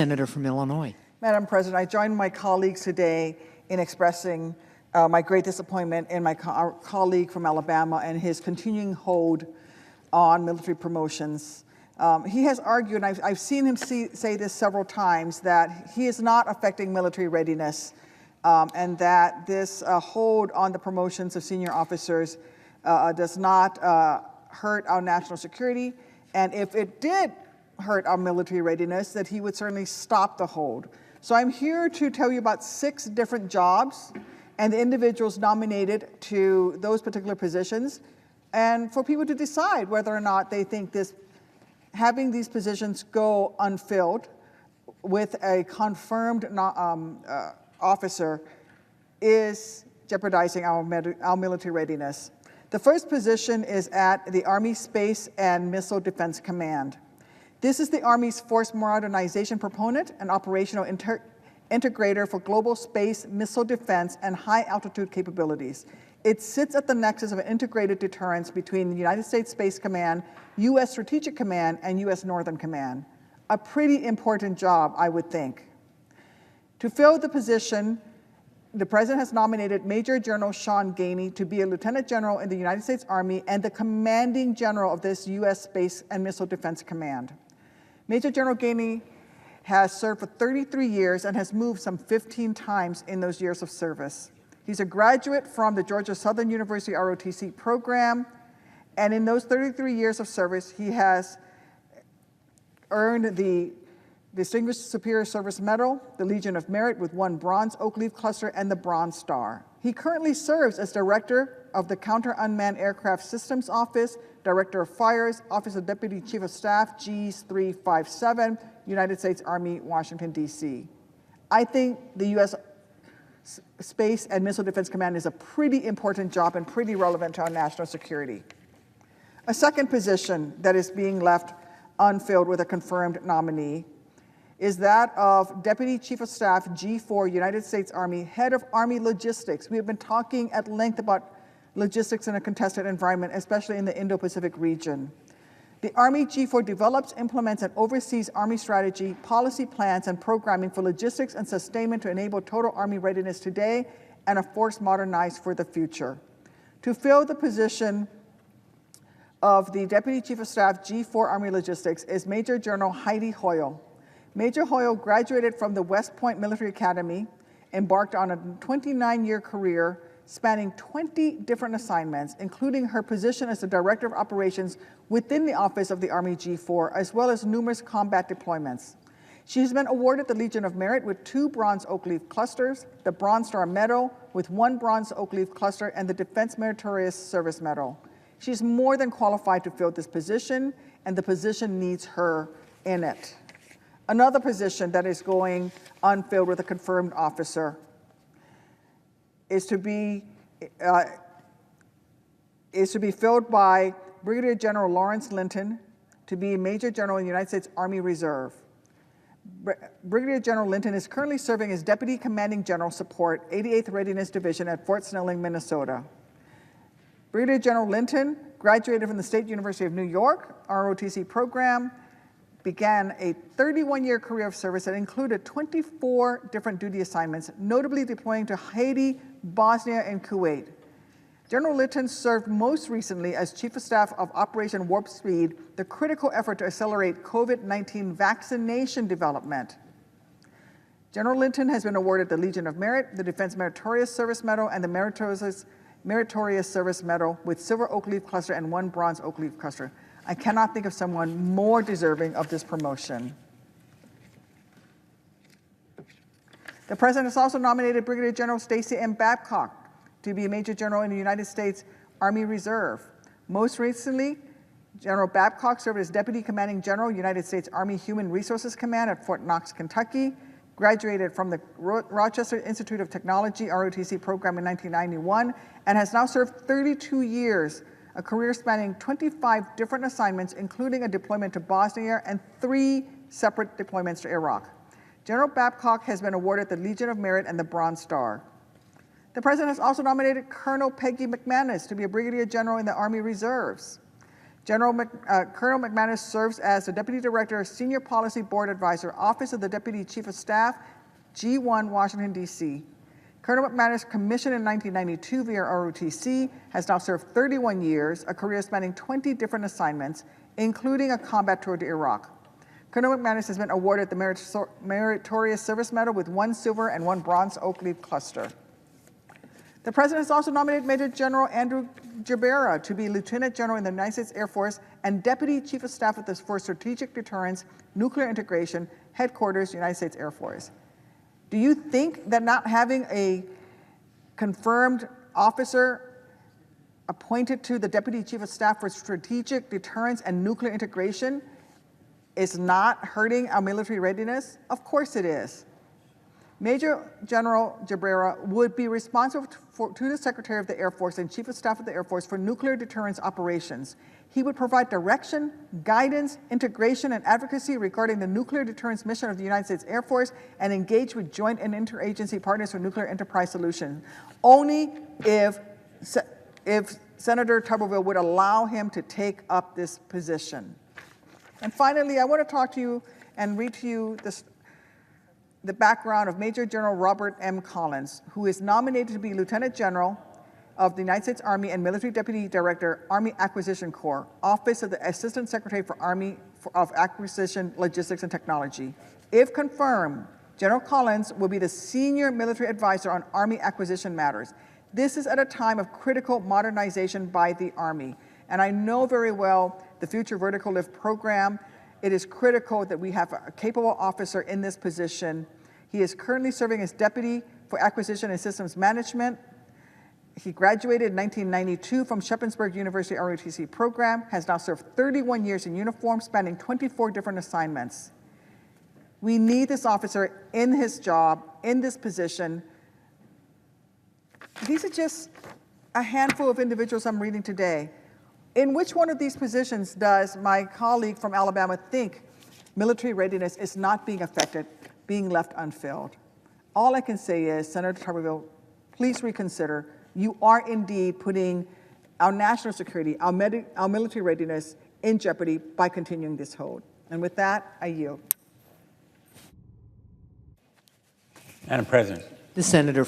Senator from Illinois. Madam President, I join my colleagues today in expressing my great disappointment in our colleague from Alabama and his continuing hold on military promotions. He has argued, and I've seen him say this several times, that he is not affecting military readiness and that this hold on the promotions of senior officers does not hurt our national security. And if it did hurt our military readiness, that he would certainly stop the hold. So I'm here to tell you about 6 different jobs and the individuals nominated to those particular positions, and for people to decide whether or not they think having these positions go unfilled with a confirmed officer is jeopardizing our military readiness. The first position is at the Army Space and Missile Defense Command. This is the Army's force modernization proponent and operational integrator for global space, missile defense, and high-altitude capabilities. It sits at the nexus of an integrated deterrence between the United States Space Command, U.S. Strategic Command, and U.S. Northern Command. A pretty important job, I would think. To fill the position, the President has nominated Major General Sean Gainey to be a Lieutenant General in the United States Army and the Commanding General of this U.S. Space and Missile Defense Command. Major General Gainey has served for 33 years and has moved some 15 times in those years of service. He's a graduate from the Georgia Southern University ROTC program, and in those 33 years of service, he has earned the Distinguished Superior Service Medal, the Legion of Merit with 1 Bronze Oak Leaf Cluster, and the Bronze Star. He currently serves as Director of the Counter Unmanned Aircraft Systems Office, Director of Fires, Office of Deputy Chief of Staff, Gs 357, United States Army, Washington, D.C. I think the U.S. Space and Missile Defense Command is a pretty important job and pretty relevant to our national security. A second position that is being left unfilled with a confirmed nominee is that of Deputy Chief of Staff, G4, United States Army, Head of Army Logistics. We have been talking at length about logistics in a contested environment, especially in the Indo-Pacific region. The Army G4 develops, implements, and oversees Army strategy, policy plans, and programming for logistics and sustainment to enable total Army readiness today and a force modernized for the future. To fill the position of the Deputy Chief of Staff, G4 Army Logistics, is Major General Heidi Hoyle. Major Hoyle graduated from the West Point Military Academy, embarked on a 29-year career spanning 20 different assignments, including her position as the Director of Operations within the Office of the Army G4, as well as numerous combat deployments. She has been awarded the Legion of Merit with 2 Bronze Oak Leaf Clusters, the Bronze Star Medal with 1 Bronze Oak Leaf Cluster, and the Defense Meritorious Service Medal. She's more than qualified to fill this position, and the position needs her in it. Another position that is going unfilled with a confirmed officer is to be filled by Brigadier General Lawrence Linton to be Major General in the United States Army Reserve. Brigadier General Linton is currently serving as Deputy Commanding General Support, 88th Readiness Division at Fort Snelling, Minnesota. Brigadier General Linton graduated from the State University of New York, ROTC program, began a 31-year career of service that included 24 different duty assignments, notably deploying to Haiti, Bosnia, and Kuwait. General Linton served most recently as Chief of Staff of Operation Warp Speed, the critical effort to accelerate COVID-19 vaccination development. General Linton has been awarded the Legion of Merit, the Defense Meritorious Service Medal, and the Meritorious Service Medal with Silver Oak Leaf Cluster and 1 Bronze Oak Leaf Cluster. I cannot think of someone more deserving of this promotion. The President has also nominated Brigadier General Stacy M. Babcock to be a Major General in the United States Army Reserve. Most recently, General Babcock served as Deputy Commanding General, United States Army Human Resources Command at Fort Knox, Kentucky, graduated from the Rochester Institute of Technology ROTC program in 1991, and has now served 32 years, a career spanning 25 different assignments, including a deployment to Bosnia and 3 separate deployments to Iraq. General Babcock has been awarded the Legion of Merit and the Bronze Star. The President has also nominated Colonel Peggy McManus to be a Brigadier General in the Army Reserves. Colonel McManus serves as the Deputy Director, Senior Policy Board Advisor, Office of the Deputy Chief of Staff, G1, Washington, D.C. Colonel McManus, commissioned in 1992 via ROTC, has now served 31 years, a career spanning 20 different assignments, including a combat tour to Iraq. Colonel McManus has been awarded the Meritorious Service Medal with 1 silver and 1 bronze oak leaf cluster. The President has also nominated Major General Andrew Jabera to be Lieutenant General in the United States Air Force and Deputy Chief of Staff for Strategic Deterrence, Nuclear Integration, Headquarters, United States Air Force. Do you think that not having a confirmed officer appointed to the Deputy Chief of Staff for Strategic Deterrence and Nuclear Integration is not hurting our military readiness? Of course it is. Major General Jabera would be responsible to the Secretary of the Air Force and Chief of Staff of the Air Force for nuclear deterrence operations. He would provide direction, guidance, integration, and advocacy regarding the nuclear deterrence mission of the United States Air Force and engage with joint and interagency partners for nuclear enterprise solutions. Only if Senator Tuberville would allow him to take up this position. And finally, I want to talk to you and read to you the background of Major General Robert M. Collins, who is nominated to be Lieutenant General of the United States Army and Military Deputy Director, Army Acquisition Corps, Office of the Assistant Secretary for Army of Acquisition, Logistics, and Technology. If confirmed, General Collins will be the Senior Military Advisor on Army acquisition matters. This is at a time of critical modernization by the Army. And I know very well the Future Vertical Lift program. It is critical that we have a capable officer in this position. He is currently serving as Deputy for Acquisition and Systems Management. He graduated in 1992 from Shippensburg University ROTC program, has now served 31 years in uniform, spanning 24 different assignments. We need this officer in his job, in this position. These are just a handful of individuals I'm reading today. In which one of these positions does my colleague from Alabama think military readiness is not being affected, being left unfilled? All I can say is, Senator Tuberville, please reconsider. You are indeed putting our national security, our military readiness in jeopardy by continuing this hold. And with that, I yield. Madam President. The senator